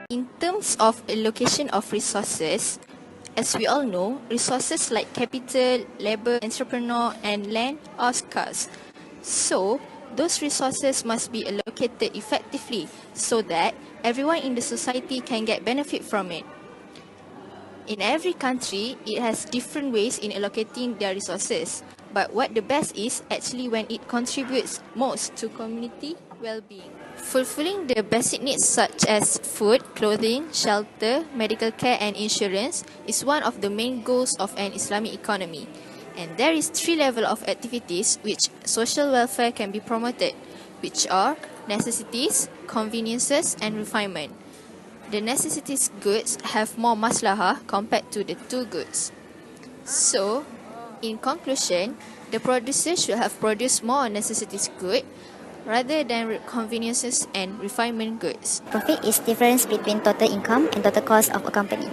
In terms of allocation of resources, as we all know, resources like capital, labor, entrepreneur, and land are scarce. So, those resources must be allocated effectively so that everyone in the society can get benefit from it. In every country, it has different ways in allocating their resources. But what the best is actually when it contributes most to community well-being. Fulfilling the basic needs such as food, clothing, shelter, medical care and insurance is one of the main goals of an Islamic economy. And there is 3 levels of activities which social welfare can be promoted, which are necessities, conveniences and refinement. The necessities goods have more maslahah compared to the 2 goods. So, in conclusion, the producer should have produced more necessities good rather than conveniences and refinement goods. Profit is difference between total income and total cost of a company.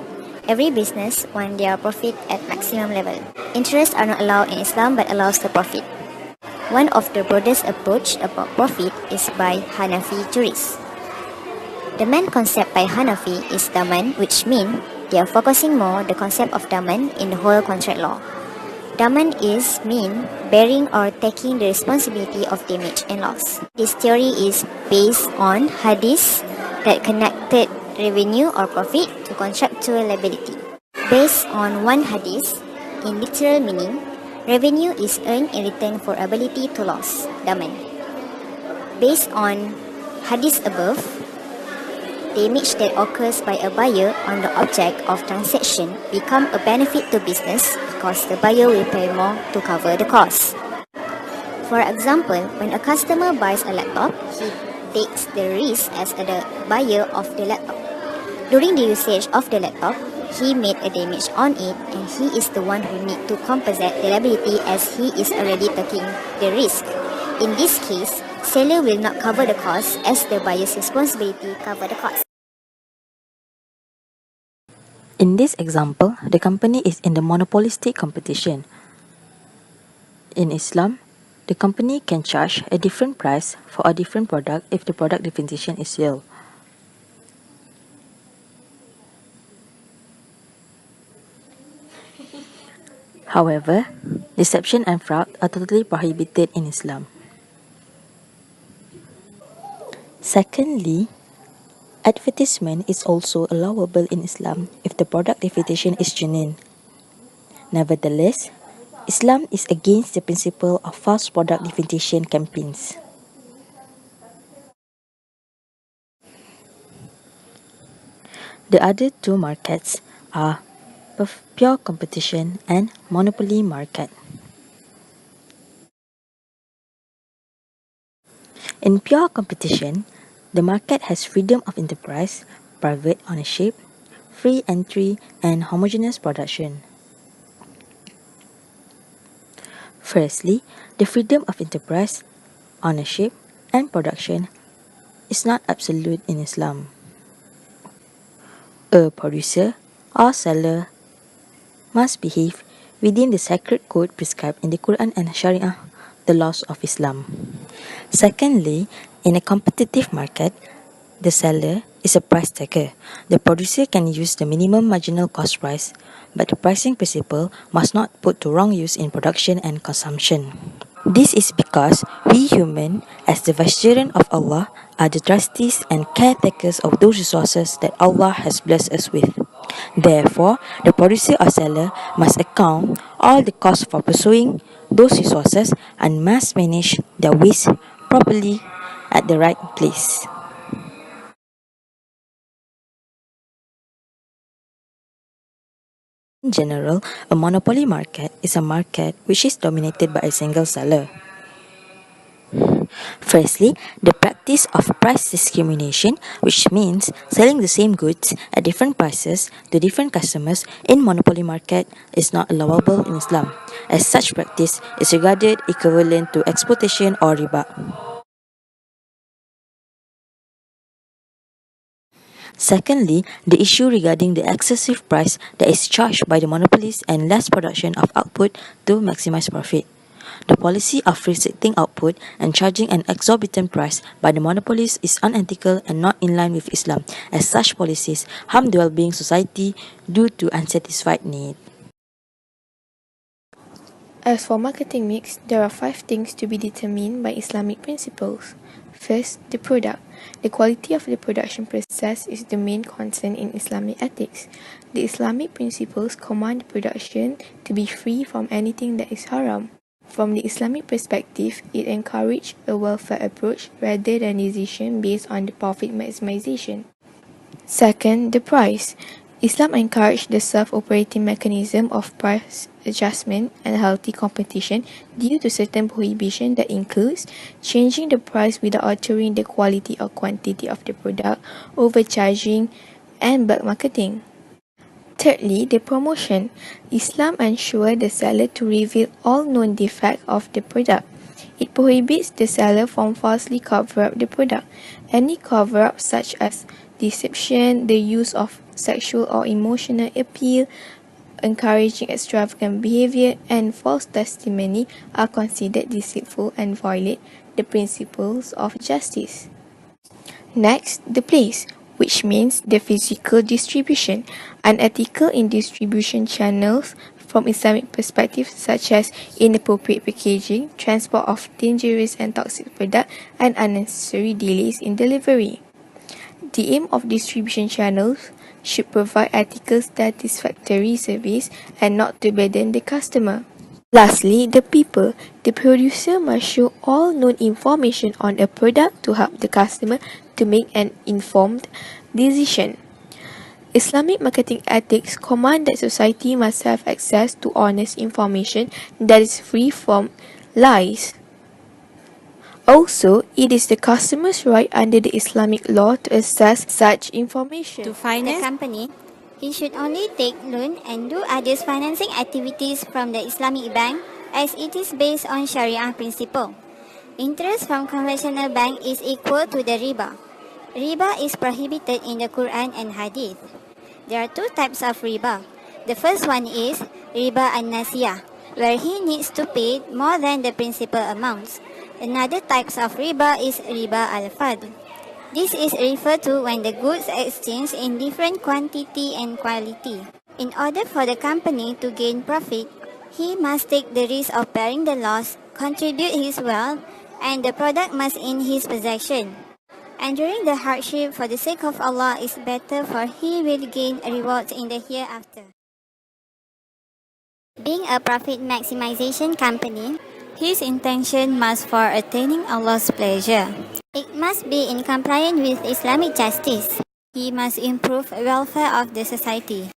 Every business wants their profit at maximum level. Interests are not allowed in Islam but allows the profit. One of the broadest approach about profit is by Hanafi jurists. The main concept by Hanafi is daman, which means they are focusing more the concept of daman in the whole contract law. Daman is mean bearing or taking the responsibility of damage and loss. This theory is based on hadith that connected revenue or profit to contractual liability. Based on one hadith, in literal meaning, revenue is earned in return for ability to loss, daman. Based on hadith above, damage that occurs by a buyer on the object of transaction become a benefit to business because the buyer will pay more to cover the cost. For example, when a customer buys a laptop, he takes the risk as the buyer of the laptop. During the usage of the laptop, he made a damage on it and he is the one who need to compensate the liability as he is already taking the risk. In this case, seller will not cover the cost as the buyer's responsibility cover the cost. In this example, the company is in the monopolistic competition. In Islam, the company can charge a different price for a different product if the product differentiation is real. However, deception and fraud are totally prohibited in Islam. Secondly, advertisement is also allowable in Islam if the product differentiation is genuine. Nevertheless, Islam is against the principle of false product differentiation campaigns. The other 2 markets are pure competition and monopoly market. In pure competition, the market has freedom of enterprise, private ownership, free entry, and homogeneous production. Firstly, the freedom of enterprise, ownership, and production is not absolute in Islam. A producer or seller must behave within the sacred code prescribed in the Quran and Sharia, the laws of Islam. Secondly, in a competitive market, the seller is a price taker. The producer can use the minimum marginal cost price, but the pricing principle must not put to wrong use in production and consumption. This is because we human, as the vicegerent of Allah, are the trustees and caretakers of those resources that Allah has blessed us with. Therefore, the producer or seller must account all the costs for pursuing those resources and must manage their waste properly at the right place. In general, a monopoly market is a market which is dominated by a single seller. Firstly, the practice of price discrimination, which means selling the same goods at different prices to different customers in monopoly market, is not allowable in Islam, as such practice is regarded equivalent to exploitation or riba. Secondly, the issue regarding the excessive price that is charged by the monopolist and less production of output to maximize profit. The policy of restricting output and charging an exorbitant price by the monopolies is unethical and not in line with Islam, as such policies harm the well-being society due to unsatisfied need. As for marketing mix, there are 5 things to be determined by Islamic principles. First, the product. The quality of the production process is the main concern in Islamic ethics. The Islamic principles command production to be free from anything that is haram. From the Islamic perspective, it encourages a welfare approach rather than decision based on the profit maximization. Second, the price. Islam encouraged the self-operating mechanism of price adjustment and healthy competition due to certain prohibition that includes changing the price without altering the quality or quantity of the product, overcharging, and bulk marketing. Thirdly, the promotion. Islam ensures the seller to reveal all known defects of the product. It prohibits the seller from falsely cover up the product. Any cover-up such as deception, the use of sexual or emotional appeal, encouraging extravagant behavior, and false testimony are considered deceitful and violate the principles of justice. Next, the place, which means the physical distribution, unethical in distribution channels from Islamic perspective, such as inappropriate packaging, transport of dangerous and toxic product, and unnecessary delays in delivery. The aim of distribution channels should provide ethical, satisfactory service and not to burden the customer. Lastly, the people. The producer must show all known information on a product to help the customer to make an informed decision. Islamic marketing ethics command that society must have access to honest information that is free from lies. Also, it is the customer's right under the Islamic law to access such information. To finance the company, he should only take loan and do other financing activities from the Islamic bank as it is based on Sharia principle. Interest from conventional bank is equal to the riba. Riba is prohibited in the Quran and Hadith. There are 2 types of riba. The first one is riba an-nasiyah, where he needs to pay more than the principal amounts. Another types of riba is riba al-fadl. This is referred to when the goods are exchanged in different quantity and quality. In order for the company to gain profit, he must take the risk of bearing the loss, contribute his wealth, and the product must in his possession. Enduring the hardship for the sake of Allah is better, for he will gain rewards in the hereafter. Being a profit maximization company, his intention must for attaining Allah's pleasure. It must be in compliance with Islamic justice. He must improve the welfare of the society.